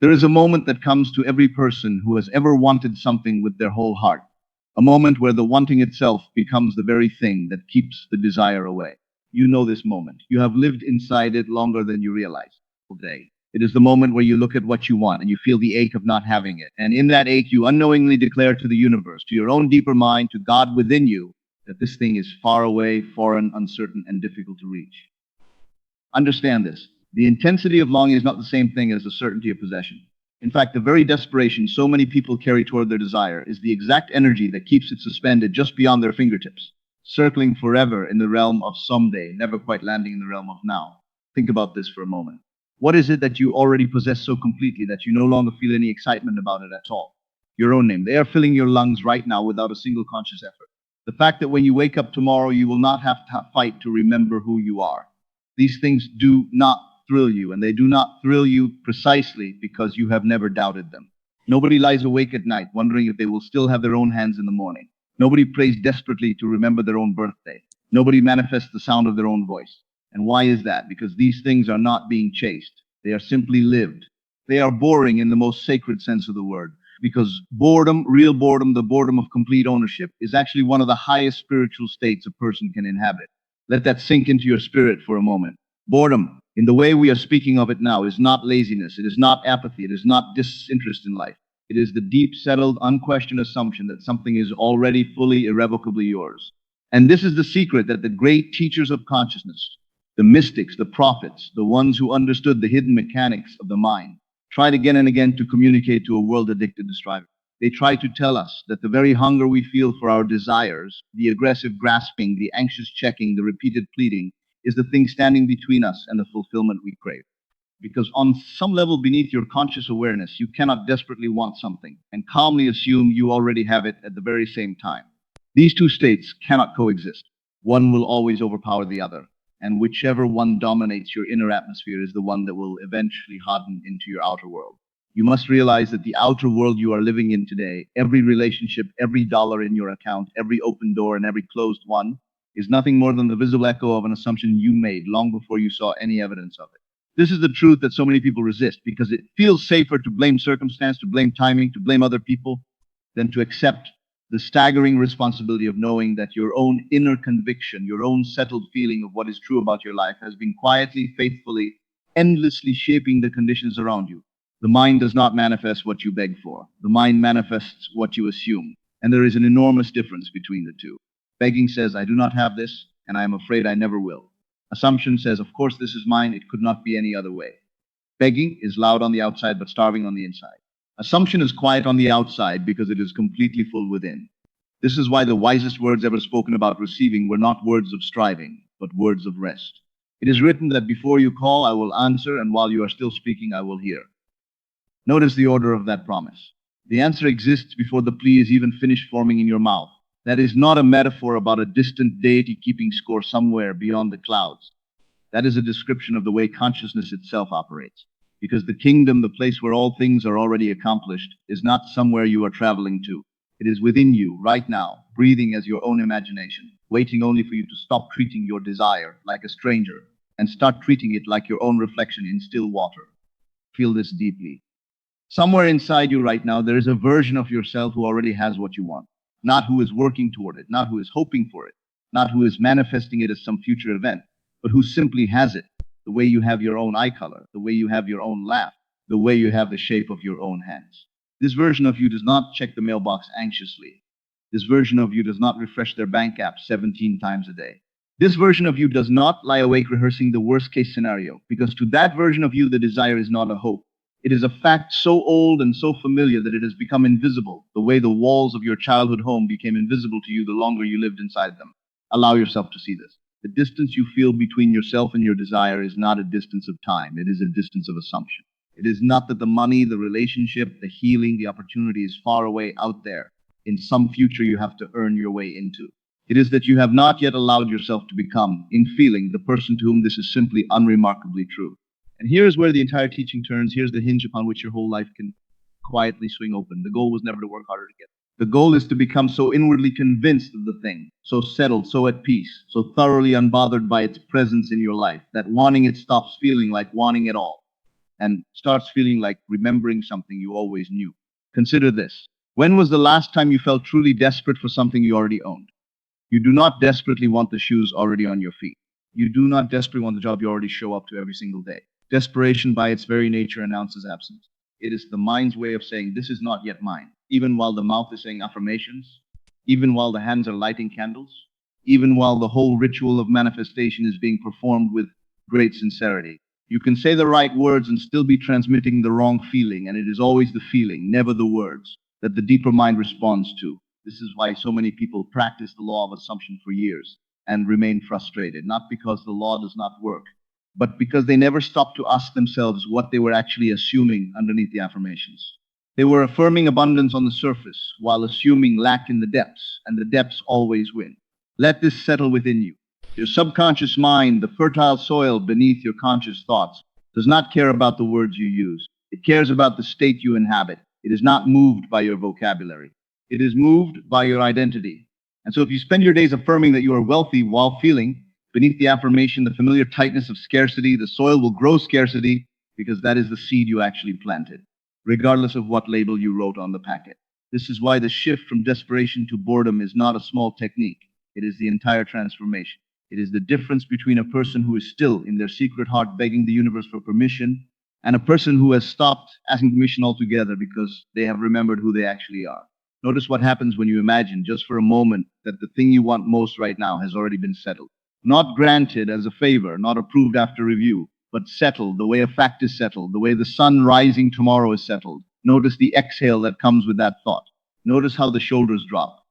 There is a moment that comes to every person who has ever wanted something with their whole heart. A moment where the wanting itself becomes the very thing that keeps the desire away. You know this moment. You have lived inside it longer than you realize today. It is the moment where you look at what you want and you feel the ache of not having it. And in that ache, you unknowingly declare to the universe, to your own deeper mind, to God within you, that this thing is far away, foreign, uncertain, and difficult to reach. Understand this. The intensity of longing is not the same thing as the certainty of possession. In fact, the very desperation so many people carry toward their desire is the exact energy that keeps it suspended just beyond their fingertips, circling forever in the realm of someday, never quite landing in the realm of now. Think about this for a moment. What is it that you already possess so completely that you no longer feel any excitement about it at all? Your own name. They are filling your lungs right now without a single conscious effort. The fact that when you wake up tomorrow, you will not have to fight to remember who you are. These things do not thrill you, and they do not thrill you precisely because you have never doubted them. Nobody lies awake at night wondering if they will still have their own hands in the morning. Nobody prays desperately to remember their own birthday. Nobody manifests the sound of their own voice. And why is that? Because these things are not being chased. They are simply lived. They are boring in the most sacred sense of the word. Because boredom, real boredom, the boredom of complete ownership, is actually one of the highest spiritual states a person can inhabit. Let that sink into your spirit for a moment. Boredom, in the way we are speaking of it now, is not laziness, it is not apathy, it is not disinterest in life. It is the deep, settled, unquestioned assumption that something is already fully, irrevocably yours. And this is the secret that the great teachers of consciousness, the mystics, the prophets, the ones who understood the hidden mechanics of the mind, tried again and again to communicate to a world addicted to striving. They try to tell us that the very hunger we feel for our desires, the aggressive grasping, the anxious checking, the repeated pleading, is the thing standing between us and the fulfillment we crave. Because on some level beneath your conscious awareness, you cannot desperately want something and calmly assume you already have it at the very same time. These two states cannot coexist. One will always overpower the other, and whichever one dominates your inner atmosphere is the one that will eventually harden into your outer world. You must realize that the outer world you are living in today, every relationship, every dollar in your account, every open door and every closed one, is nothing more than the visible echo of an assumption you made long before you saw any evidence of it. This is the truth that so many people resist because it feels safer to blame circumstance, to blame timing, to blame other people, than to accept the staggering responsibility of knowing that your own inner conviction, your own settled feeling of what is true about your life has been quietly, faithfully, endlessly shaping the conditions around you. The mind does not manifest what you beg for. The mind manifests what you assume. And there is an enormous difference between the two. Begging says, I do not have this, and I am afraid I never will. Assumption says, of course this is mine, it could not be any other way. Begging is loud on the outside, but starving on the inside. Assumption is quiet on the outside because it is completely full within. This is why the wisest words ever spoken about receiving were not words of striving, but words of rest. It is written that before you call, I will answer, and while you are still speaking, I will hear. Notice the order of that promise. The answer exists before the plea is even finished forming in your mouth. That is not a metaphor about a distant deity keeping score somewhere beyond the clouds. That is a description of the way consciousness itself operates. Because the kingdom, the place where all things are already accomplished, is not somewhere you are traveling to. It is within you, right now, breathing as your own imagination, waiting only for you to stop treating your desire like a stranger and start treating it like your own reflection in still water. Feel this deeply. Somewhere inside you right now, there is a version of yourself who already has what you want. Not who is working toward it, not who is hoping for it, not who is manifesting it as some future event, but who simply has it, the way you have your own eye color, the way you have your own laugh, the way you have the shape of your own hands. This version of you does not check the mailbox anxiously. This version of you does not refresh their bank app 17 times a day. This version of you does not lie awake rehearsing the worst case scenario, because to that version of you, the desire is not a hope. It is a fact so old and so familiar that it has become invisible, the way the walls of your childhood home became invisible to you the longer you lived inside them. Allow yourself to see this. The distance you feel between yourself and your desire is not a distance of time, it is a distance of assumption. It is not that the money, the relationship, the healing, the opportunity is far away out there, in some future you have to earn your way into. It is that you have not yet allowed yourself to become, in feeling, the person to whom this is simply unremarkably true. And here is where the entire teaching turns. Here's the hinge upon which your whole life can quietly swing open. The goal was never to work harder to get. The goal is to become so inwardly convinced of the thing, so settled, so at peace, so thoroughly unbothered by its presence in your life, that wanting it stops feeling like wanting it all. and starts feeling like remembering something you always knew. Consider this. When was the last time you felt truly desperate for something you already owned? You do not desperately want the shoes already on your feet. You do not desperately want the job you already show up to every single day. Desperation, by its very nature, announces absence. It is the mind's way of saying, "This is not yet mine," even while the mouth is saying affirmations, even while the hands are lighting candles, even while the whole ritual of manifestation is being performed with great sincerity. You can say the right words and still be transmitting the wrong feeling, and it is always the feeling, never the words, that the deeper mind responds to. This is why so many people practice the law of assumption for years and remain frustrated, not because the law does not work, but because they never stopped to ask themselves what they were actually assuming underneath the affirmations. They were affirming abundance on the surface while assuming lack in the depths, and the depths always win. Let this settle within you. Your subconscious mind, the fertile soil beneath your conscious thoughts, does not care about the words you use. It cares about the state you inhabit. It is not moved by your vocabulary. It is moved by your identity. And so if you spend your days affirming that you are wealthy while feeling beneath the affirmation the familiar tightness of scarcity, the soil will grow scarcity because that is the seed you actually planted, regardless of what label you wrote on the packet. This is why the shift from desperation to boredom is not a small technique. It is the entire transformation. It is the difference between a person who is still in their secret heart begging the universe for permission and a person who has stopped asking permission altogether because they have remembered who they actually are. Notice what happens when you imagine just for a moment that the thing you want most right now has already been settled. Not granted as a favor, not approved after review, but settled the way a fact is settled, the way the sun rising tomorrow is settled. Notice the exhale that comes with that thought. Notice how the shoulders drop.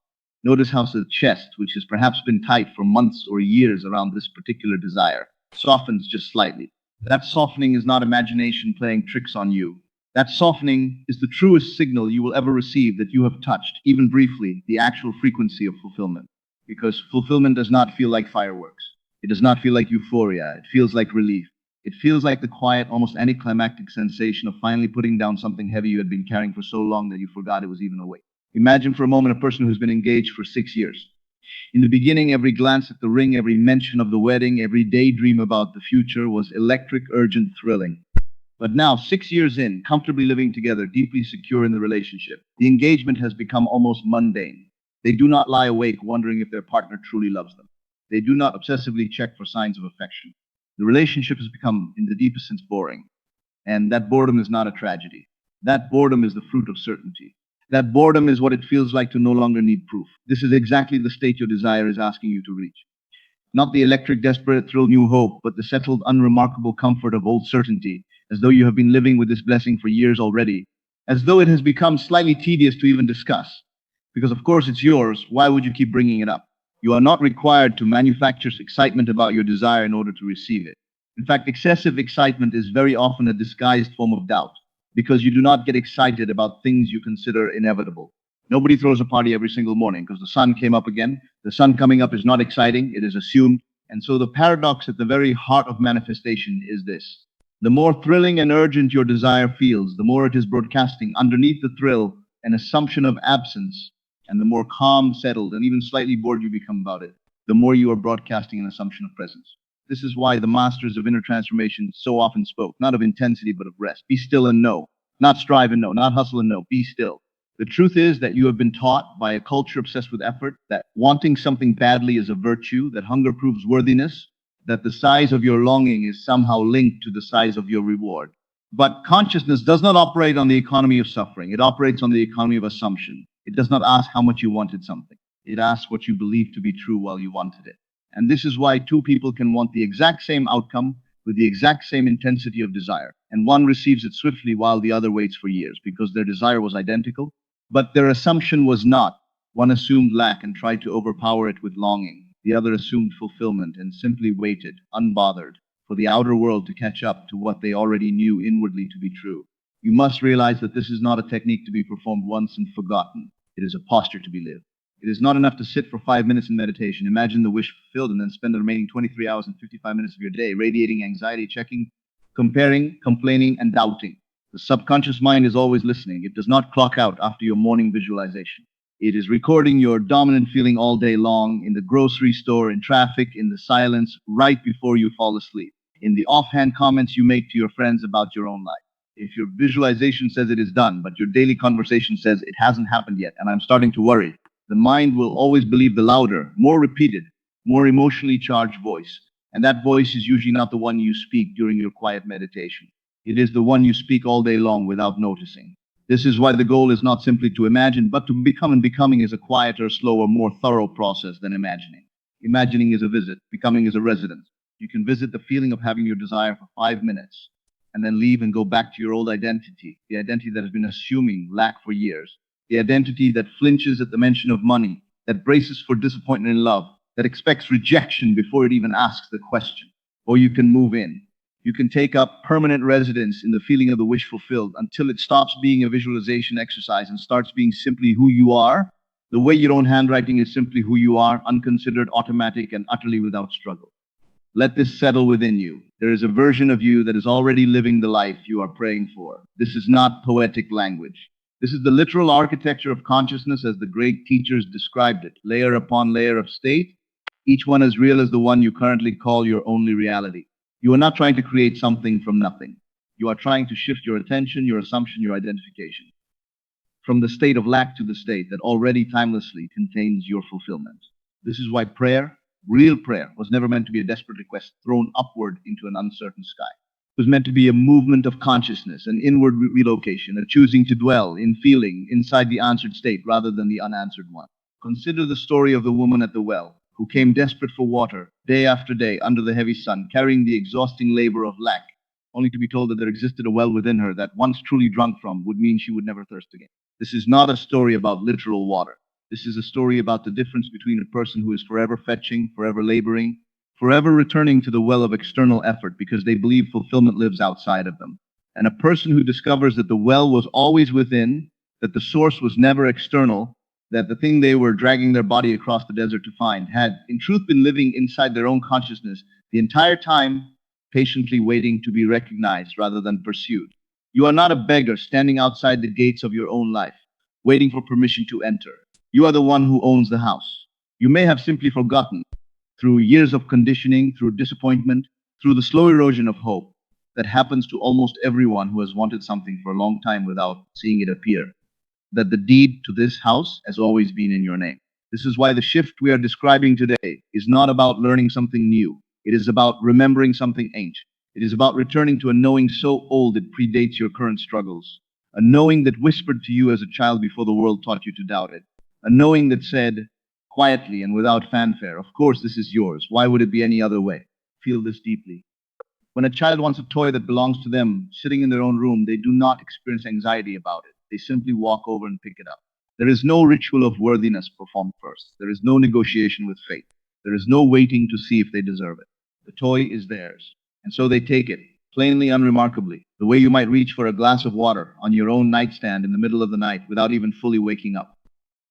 Notice how the chest, which has perhaps been tight for months or years around this particular desire, softens just slightly. That softening is not imagination playing tricks on you. That softening is the truest signal you will ever receive that you have touched, even briefly, the actual frequency of fulfillment. Because fulfillment does not feel like fireworks. It does not feel like euphoria. It feels like relief. It feels like the quiet, almost anticlimactic sensation of finally putting down something heavy you had been carrying for so long that you forgot it was even a weight. Imagine for a moment a person who's been engaged for 6 years. In the beginning, every glance at the ring, every mention of the wedding, every daydream about the future was electric, urgent, thrilling. But now, 6 years in, comfortably living together, deeply secure in the relationship, the engagement has become almost mundane. They do not lie awake wondering if their partner truly loves them. They do not obsessively check for signs of affection. The relationship has become, in the deepest sense, boring. And that boredom is not a tragedy. That boredom is the fruit of certainty. That boredom is what it feels like to no longer need proof. This is exactly the state your desire is asking you to reach. Not the electric, desperate thrill, new hope, but the settled, unremarkable comfort of old certainty, as though you have been living with this blessing for years already, as though it has become slightly tedious to even discuss. Because, of course, it's yours. Why would you keep bringing it up? You are not required to manufacture excitement about your desire in order to receive it. In fact, excessive excitement is very often a disguised form of doubt, because you do not get excited about things you consider inevitable. Nobody throws a party every single morning because the sun came up again. The sun coming up is not exciting, it is assumed. And so the paradox at the very heart of manifestation is this. The more thrilling and urgent your desire feels, the more it is broadcasting underneath the thrill an assumption of absence, and the more calm, settled, and even slightly bored you become about it, the more you are broadcasting an assumption of presence. This is why the masters of inner transformation so often spoke, not of intensity, but of rest. Be still and know. Not strive and know, not hustle and know. Be still. The truth is that you have been taught by a culture obsessed with effort that wanting something badly is a virtue, that hunger proves worthiness, that the size of your longing is somehow linked to the size of your reward. But consciousness does not operate on the economy of suffering. It operates on the economy of assumption. It does not ask how much you wanted something. It asks what you believe to be true while you wanted it. And this is why two people can want the exact same outcome with the exact same intensity of desire. And one receives it swiftly while the other waits for years because their desire was identical, but their assumption was not. One assumed lack and tried to overpower it with longing. The other assumed fulfillment and simply waited, unbothered, for the outer world to catch up to what they already knew inwardly to be true. You must realize that this is not a technique to be performed once and forgotten. It is a posture to be lived. It is not enough to sit for 5 minutes in meditation, imagine the wish fulfilled, and then spend the remaining 23 hours and 55 minutes of your day radiating anxiety, checking, comparing, complaining, and doubting. The subconscious mind is always listening. It does not clock out after your morning visualization. It is recording your dominant feeling all day long, in the grocery store, in traffic, in the silence, right before you fall asleep. in the offhand comments you make to your friends about your own life. If your visualization says it is done, but your daily conversation says it hasn't happened yet, and I'm starting to worry, the mind will always believe the louder, more repeated, more emotionally charged voice. And that voice is usually not the one you speak during your quiet meditation. It is the one you speak all day long without noticing. This is why the goal is not simply to imagine, but to become, and becoming is a quieter, slower, more thorough process than imagining. Imagining is a visit, becoming is a residence. You can visit the feeling of having your desire for 5 minutes and then leave and go back to your old identity, the identity that has been assuming lack for years, the identity that flinches at the mention of money, that braces for disappointment in love, that expects rejection before it even asks the question. Or you can move in. You can take up permanent residence in the feeling of the wish fulfilled until it stops being a visualization exercise and starts being simply who you are. The way your own handwriting is simply who you are, unconsidered, automatic, and utterly without struggle. Let this settle within you. There is a version of you that is already living the life you are praying for. This is not poetic language. This is the literal architecture of consciousness as the great teachers described it, layer upon layer of state, each one as real as the one you currently call your only reality. You are not trying to create something from nothing. You are trying to shift your attention, your assumption, your identification from the state of lack to the state that already timelessly contains your fulfillment. This is why prayer, real prayer, was never meant to be a desperate request thrown upward into an uncertain sky. It was meant to be a movement of consciousness, an inward relocation, a choosing to dwell in feeling inside the answered state rather than the unanswered one. Consider the story of the woman at the well, who came desperate for water, day after day, under the heavy sun, carrying the exhausting labor of lack, only to be told that there existed a well within her that, once truly drunk from, would mean she would never thirst again. This is not a story about literal water. This is a story about the difference between a person who is forever fetching, forever laboring, forever returning to the well of external effort because they believe fulfillment lives outside of them, and a person who discovers that the well was always within, that the source was never external, that the thing they were dragging their body across the desert to find had, in truth, been living inside their own consciousness the entire time, patiently waiting to be recognized rather than pursued. You are not a beggar standing outside the gates of your own life, waiting for permission to enter. You are the one who owns the house. You may have simply forgotten, through years of conditioning, through disappointment, through the slow erosion of hope that happens to almost everyone who has wanted something for a long time without seeing it appear, that the deed to this house has always been in your name. This is why the shift we are describing today is not about learning something new. It is about remembering something ancient. It is about returning to a knowing so old it predates your current struggles, a knowing that whispered to you as a child before the world taught you to doubt it, a knowing that said, quietly and without fanfare, of course this is yours. Why would it be any other way? Feel this deeply. When a child wants a toy that belongs to them, sitting in their own room, they do not experience anxiety about it. They simply walk over and pick it up. There is no ritual of worthiness performed first. There is no negotiation with fate. There is no waiting to see if they deserve it. The toy is theirs. And so they take it, plainly, unremarkably, the way you might reach for a glass of water on your own nightstand in the middle of the night without even fully waking up.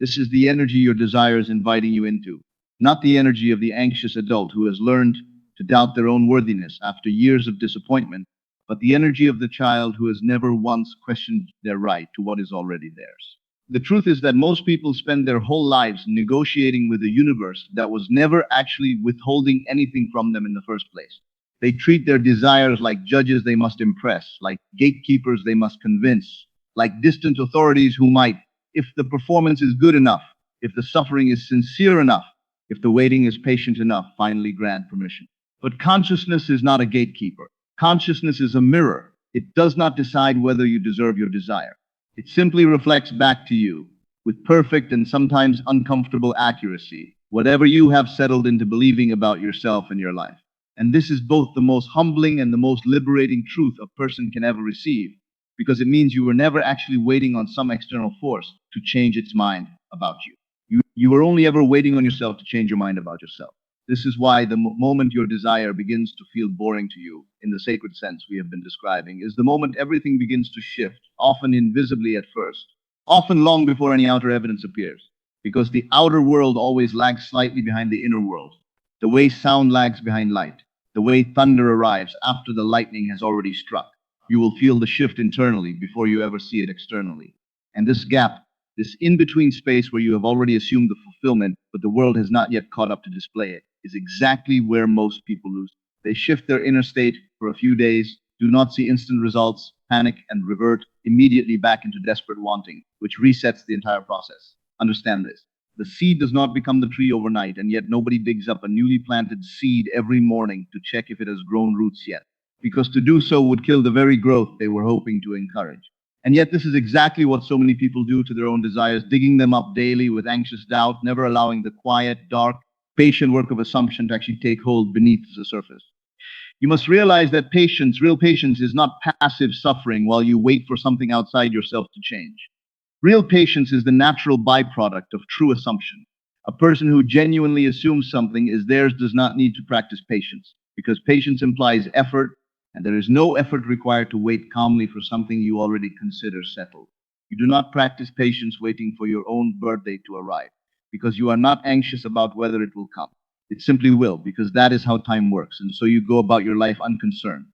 This is the energy your desire is inviting you into, not the energy of the anxious adult who has learned to doubt their own worthiness after years of disappointment, but the energy of the child who has never once questioned their right to what is already theirs. The truth is that most people spend their whole lives negotiating with a universe that was never actually withholding anything from them in the first place. They treat their desires like judges they must impress, like gatekeepers they must convince, like distant authorities who might, if the performance is good enough, if the suffering is sincere enough, if the waiting is patient enough, finally grant permission. But consciousness is not a gatekeeper. Consciousness is a mirror. It does not decide whether you deserve your desire. It simply reflects back to you, with perfect and sometimes uncomfortable accuracy, whatever you have settled into believing about yourself and your life. And this is both the most humbling and the most liberating truth a person can ever receive, because it means you were never actually waiting on some external force to change its mind about you. You were only ever waiting on yourself to change your mind about yourself. This is why the moment your desire begins to feel boring to you, in the sacred sense we have been describing, is the moment everything begins to shift, often invisibly at first, often long before any outer evidence appears, because the outer world always lags slightly behind the inner world, the way sound lags behind light, the way thunder arrives after the lightning has already struck. You will feel the shift internally before you ever see it externally. And this gap, this in-between space where you have already assumed the fulfillment, but the world has not yet caught up to display it, is exactly where most people lose. They shift their inner state for a few days, do not see instant results, panic, and revert immediately back into desperate wanting, which resets the entire process. Understand this. The seed does not become the tree overnight, and yet nobody digs up a newly planted seed every morning to check if it has grown roots yet, because to do so would kill the very growth they were hoping to encourage. And yet this is exactly what so many people do to their own desires, digging them up daily with anxious doubt, never allowing the quiet, dark, patient work of assumption to actually take hold beneath the surface. You must realize that patience, real patience, is not passive suffering while you wait for something outside yourself to change. Real patience is the natural byproduct of true assumption. A person who genuinely assumes something is theirs does not need to practice patience, because patience implies effort, and there is no effort required to wait calmly for something you already consider settled. You do not practice patience waiting for your own birthday to arrive, because you are not anxious about whether it will come. It simply will, because that is how time works, and so you go about your life unconcerned.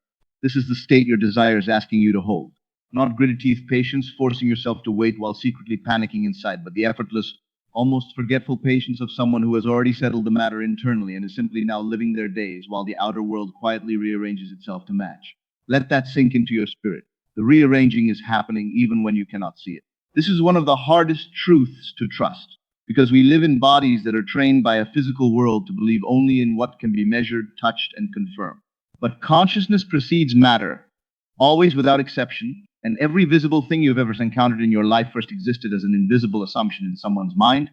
This is the state your desire is asking you to hold. Not gritted teeth patience, forcing yourself to wait while secretly panicking inside, but the effortless, almost forgetful patience of someone who has already settled the matter internally and is simply now living their days while the outer world quietly rearranges itself to match. Let that sink into your spirit. The rearranging is happening even when you cannot see it. This is one of the hardest truths to trust, because we live in bodies that are trained by a physical world to believe only in what can be measured, touched, and confirmed. But consciousness precedes matter, always without exception, and every visible thing you've ever encountered in your life first existed as an invisible assumption in someone's mind,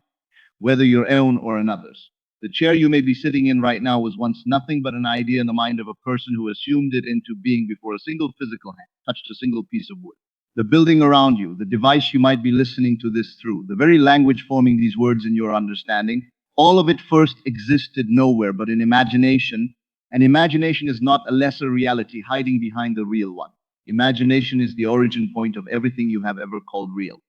whether your own or another's. The chair you may be sitting in right now was once nothing but an idea in the mind of a person who assumed it into being before a single physical hand touched a single piece of wood. The building around you, the device you might be listening to this through, the very language forming these words in your understanding, all of it first existed nowhere but in imagination, and imagination is not a lesser reality hiding behind the real one. Imagination is the origin point of everything you have ever called real.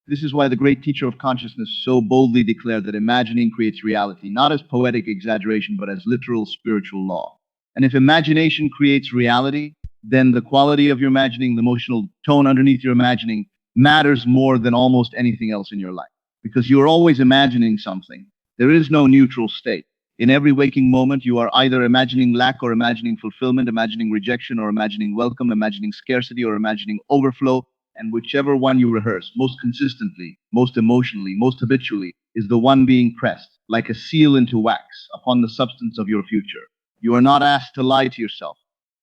This is why the great teacher of consciousness so boldly declared that imagining creates reality, not as poetic exaggeration, but as literal spiritual law. And if imagination creates reality, then the quality of your imagining, the emotional tone underneath your imagining, matters more than almost anything else in your life. Because you are always imagining something. There is no neutral state. In every waking moment, you are either imagining lack or imagining fulfillment, imagining rejection or imagining welcome, imagining scarcity or imagining overflow, and whichever one you rehearse most consistently, most emotionally, most habitually, is the one being pressed, like a seal into wax, upon the substance of your future. You are not asked to lie to yourself.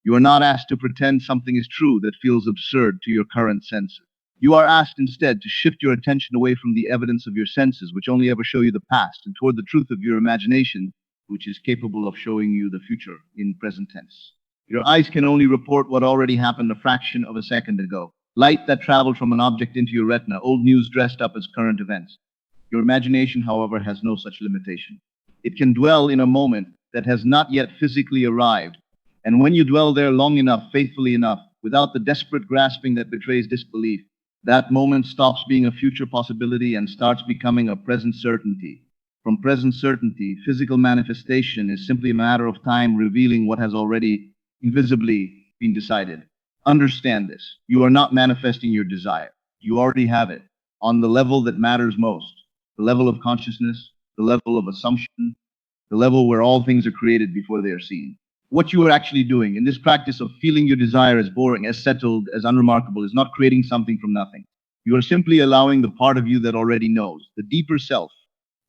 You are not asked to pretend something is true that feels absurd to your current senses. You are asked instead to shift your attention away from the evidence of your senses, which only ever show you the past, and toward the truth of your imagination, which is capable of showing you the future in present tense. Your eyes can only report what already happened a fraction of a second ago. Light that traveled from an object into your retina, old news dressed up as current events. Your imagination, however, has no such limitation. It can dwell in a moment that has not yet physically arrived, and when you dwell there long enough, faithfully enough, without the desperate grasping that betrays disbelief, that moment stops being a future possibility and starts becoming a present certainty. From present certainty, physical manifestation is simply a matter of time revealing what has already invisibly been decided. Understand this. You are not manifesting your desire. You already have it on the level that matters most, the level of consciousness, the level of assumption, the level where all things are created before they are seen. What you are actually doing in this practice of feeling your desire as boring, as settled, as unremarkable, is not creating something from nothing. You are simply allowing the part of you that already knows, the deeper self,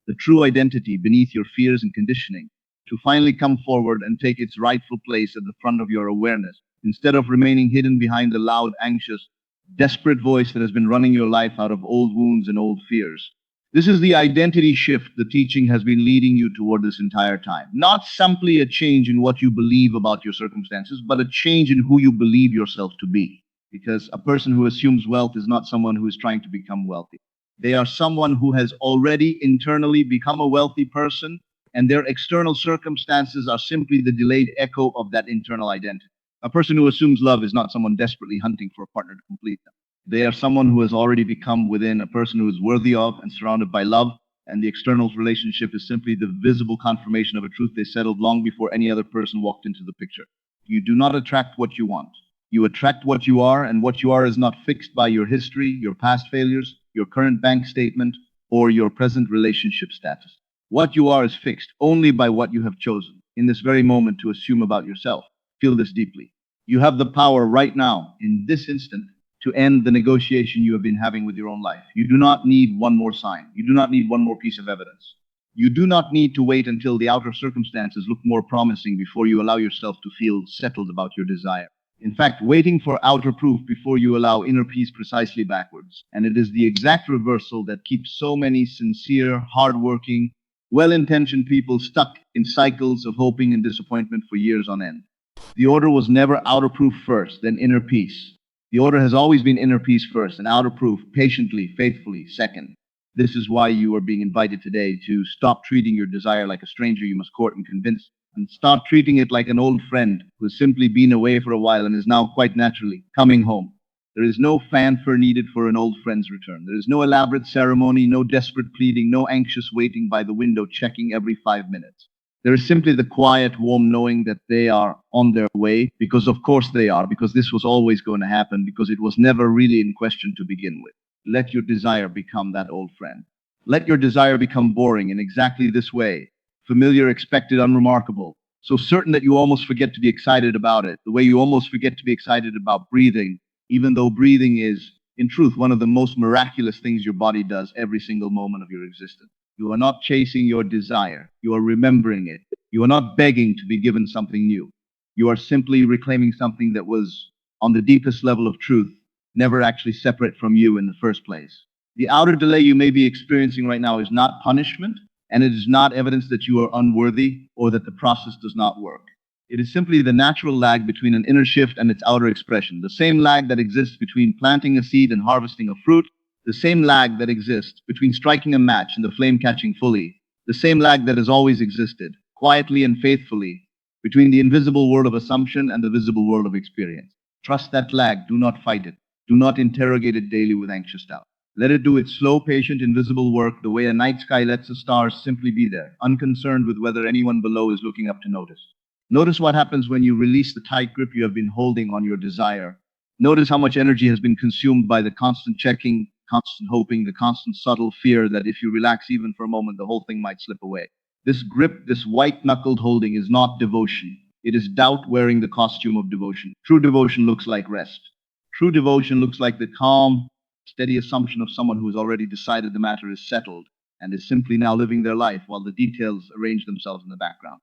the true identity beneath your fears and conditioning, to finally come forward and take its rightful place at the front of your awareness, instead of remaining hidden behind the loud, anxious, desperate voice that has been running your life out of old wounds and old fears. This is the identity shift the teaching has been leading you toward this entire time. Not simply a change in what you believe about your circumstances, but a change in who you believe yourself to be. Because a person who assumes wealth is not someone who is trying to become wealthy. They are someone who has already internally become a wealthy person, and their external circumstances are simply the delayed echo of that internal identity. A person who assumes love is not someone desperately hunting for a partner to complete them. They are someone who has already become within a person who is worthy of and surrounded by love, and the external relationship is simply the visible confirmation of a truth they settled long before any other person walked into the picture. You do not attract what you want. You attract what you are, and what you are is not fixed by your history, your past failures, your current bank statement, or your present relationship status. What you are is fixed only by what you have chosen in this very moment to assume about yourself. Feel this deeply. You have the power right now, in this instant, to end the negotiation you have been having with your own life. You do not need one more sign. You do not need one more piece of evidence. You do not need to wait until the outer circumstances look more promising before you allow yourself to feel settled about your desire. In fact, waiting for outer proof before you allow inner peace precisely backwards. And it is the exact reversal that keeps so many sincere, hardworking, well-intentioned people stuck in cycles of hoping and disappointment for years on end. The order was never outer proof first, then inner peace. The order has always been inner peace first and outer proof patiently, faithfully second. This is why you are being invited today to stop treating your desire like a stranger you must court and convince, and start treating it like an old friend who has simply been away for a while and is now quite naturally coming home. There is no fanfare needed for an old friend's return. There is no elaborate ceremony, no desperate pleading, no anxious waiting by the window checking every 5 minutes. There is simply the quiet, warm knowing that they are on their way, because of course they are, because this was always going to happen, because it was never really in question to begin with. Let your desire become that old friend. Let your desire become boring in exactly this way. Familiar, expected, unremarkable. So certain that you almost forget to be excited about it, the way you almost forget to be excited about breathing, even though breathing is, in truth, one of the most miraculous things your body does every single moment of your existence. You are not chasing your desire. You are remembering it. You are not begging to be given something new. You are simply reclaiming something that was, on the deepest level of truth, never actually separate from you in the first place. The outer delay you may be experiencing right now is not punishment, and it is not evidence that you are unworthy or that the process does not work. It is simply the natural lag between an inner shift and its outer expression, the same lag that exists between planting a seed and harvesting a fruit, the same lag that exists between striking a match and the flame catching fully, the same lag that has always existed, quietly and faithfully, between the invisible world of assumption and the visible world of experience. Trust that lag, do not fight it. Do not interrogate it daily with anxious doubt. Let it do its slow, patient, invisible work the way a night sky lets the stars simply be there, unconcerned with whether anyone below is looking up to notice. Notice what happens when you release the tight grip you have been holding on your desire. Notice how much energy has been consumed by the constant checking, constant hoping, the constant subtle fear that if you relax even for a moment, the whole thing might slip away. This grip, this white-knuckled holding is not devotion. It is doubt wearing the costume of devotion. True devotion looks like rest. True devotion looks like the calm, steady assumption of someone who has already decided the matter is settled and is simply now living their life while the details arrange themselves in the background.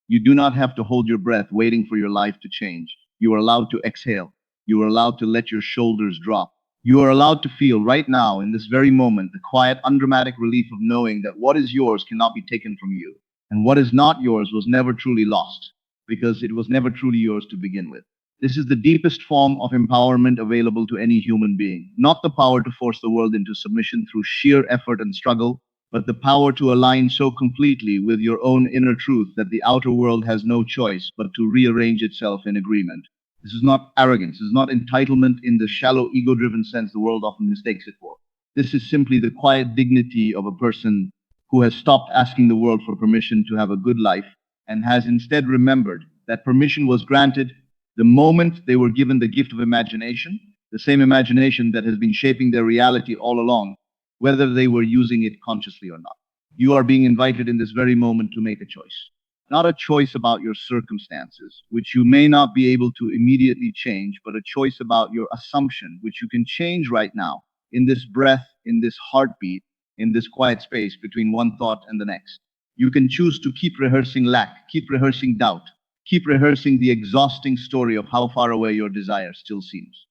You do not have to hold your breath waiting for your life to change. You are allowed to exhale. You are allowed to let your shoulders drop. You are allowed to feel right now, in this very moment, the quiet, undramatic relief of knowing that what is yours cannot be taken from you, and what is not yours was never truly lost, because it was never truly yours to begin with. This is the deepest form of empowerment available to any human being, not the power to force the world into submission through sheer effort and struggle, but the power to align so completely with your own inner truth that the outer world has no choice but to rearrange itself in agreement. This is not arrogance. This is not entitlement in the shallow, ego-driven sense the world often mistakes it for. This is simply the quiet dignity of a person who has stopped asking the world for permission to have a good life and has instead remembered that permission was granted the moment they were given the gift of imagination, the same imagination that has been shaping their reality all along, whether they were using it consciously or not. You are being invited in this very moment to make a choice. Not a choice about your circumstances, which you may not be able to immediately change, but a choice about your assumption, which you can change right now, in this breath, in this heartbeat, in this quiet space between one thought and the next. You can choose to keep rehearsing lack, keep rehearsing doubt, keep rehearsing the exhausting story of how far away your desire still seems.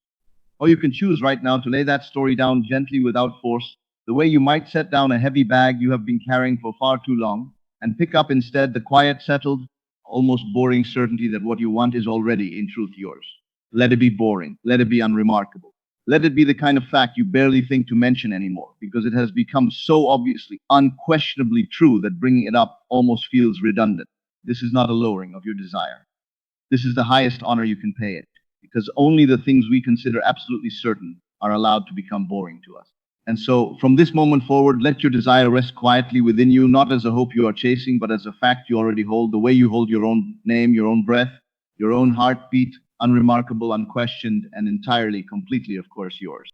Or you can choose right now to lay that story down gently without force, the way you might set down a heavy bag you have been carrying for far too long, and pick up instead the quiet, settled, almost boring certainty that what you want is already, in truth, yours. Let it be boring. Let it be unremarkable. Let it be the kind of fact you barely think to mention anymore, because it has become so obviously, unquestionably true that bringing it up almost feels redundant. This is not a lowering of your desire. This is the highest honor you can pay it, because only the things we consider absolutely certain are allowed to become boring to us. And so, from this moment forward, let your desire rest quietly within you, not as a hope you are chasing, but as a fact you already hold, the way you hold your own name, your own breath, your own heartbeat, unremarkable, unquestioned, and entirely, completely, of course, yours.